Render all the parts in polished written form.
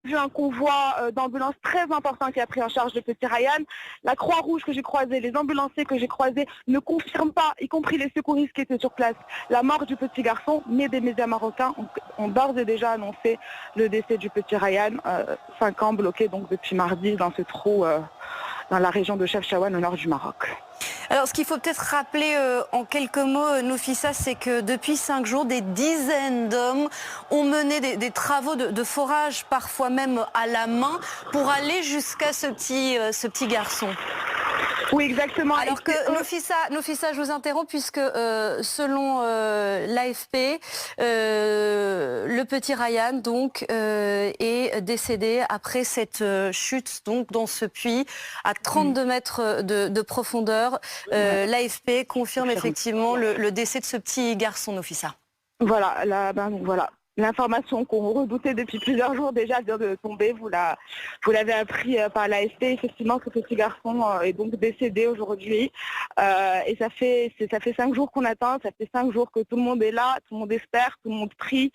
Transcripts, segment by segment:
Vu un convoi d'ambulances très important qui a pris en charge le petit Ryan. La Croix-Rouge que j'ai croisée, les ambulanciers que j'ai croisés ne confirment pas, y compris les secouristes qui étaient sur place, la mort du petit garçon, mais des médias marocains ont d'ores et déjà annoncé le décès du petit Ryan, 5 ans bloqué donc depuis mardi dans ce trou dans la région de Chefchaouen au nord du Maroc. Alors, ce qu'il faut peut-être rappeler en quelques mots, Nofissa, c'est que depuis 5 jours, des dizaines d'hommes ont mené des travaux de forage, parfois même à la main, pour aller jusqu'à ce petit garçon. Oui, exactement. Alors que Nofissa, je vous interromps puisque selon l'AFP, le petit Ryan donc est décédé après cette chute donc dans ce puits à 32 mètres de profondeur. L'AFP confirme effectivement le décès de ce petit garçon, Nofissa. Voilà, voilà. L'information qu'on redoutait depuis plusieurs jours déjà vient de tomber. Vous l'avez appris par l'AFP. Effectivement, ce petit garçon est donc décédé aujourd'hui. Et ça fait 5 jours qu'on attend. Ça fait 5 jours que tout le monde est là, tout le monde espère, tout le monde prie.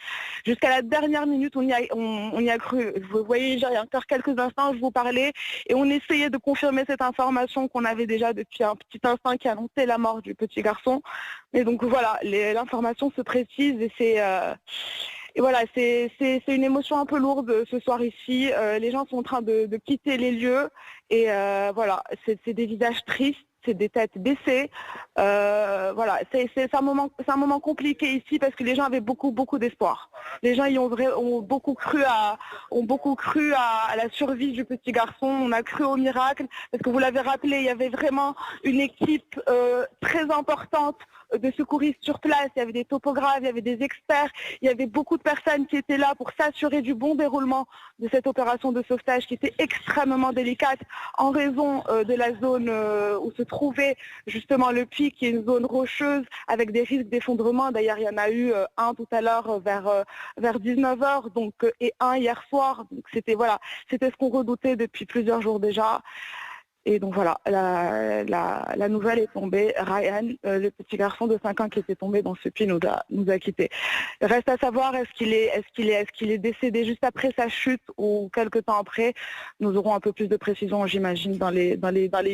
Jusqu'à la dernière minute, on y a cru. Vous voyez, il y a encore quelques instants, je vous parlais et on essayait de confirmer cette information qu'on avait déjà depuis un petit instant qui annonçait la mort du petit garçon. Et donc voilà, l'information se précise et et voilà, c'est une émotion un peu lourde ce soir ici. Les gens sont en train de quitter les lieux et voilà, c'est des visages tristes, c'est des têtes baissées. Voilà, c'est un moment compliqué ici parce que les gens avaient beaucoup d'espoir. Les gens ont beaucoup cru à la survie du petit garçon. On a cru au miracle parce que vous l'avez rappelé, il y avait vraiment une équipe très importante de secouristes sur place, il y avait des topographes, il y avait des experts, il y avait beaucoup de personnes qui étaient là pour s'assurer du bon déroulement de cette opération de sauvetage qui était extrêmement délicate en raison de la zone où se trouvait justement le puits, qui est une zone rocheuse avec des risques d'effondrement. D'ailleurs, il y en a eu un tout à l'heure vers 19h donc, et un hier soir. Donc c'était ce qu'on redoutait depuis plusieurs jours déjà. Et donc voilà, la nouvelle est tombée. Ryan, le petit garçon de 5 ans qui était tombé dans ce puits, nous a quittés. Reste à savoir est-ce qu'il est décédé juste après sa chute ou quelque temps après. Nous aurons un peu plus de précision, j'imagine, dans les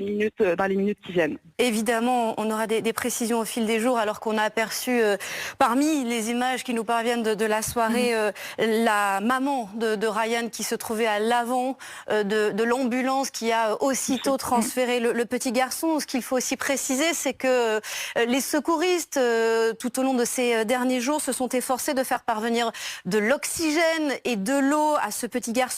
minutes qui viennent. Évidemment, on aura des précisions au fil des jours, alors qu'on a aperçu parmi les images qui nous parviennent de la soirée la maman de Ryan qui se trouvait à l'avant de l'ambulance qui a aussitôt transféré le petit garçon. Ce qu'il faut aussi préciser, c'est que les secouristes, tout au long de ces derniers jours, se sont efforcés de faire parvenir de l'oxygène et de l'eau à ce petit garçon.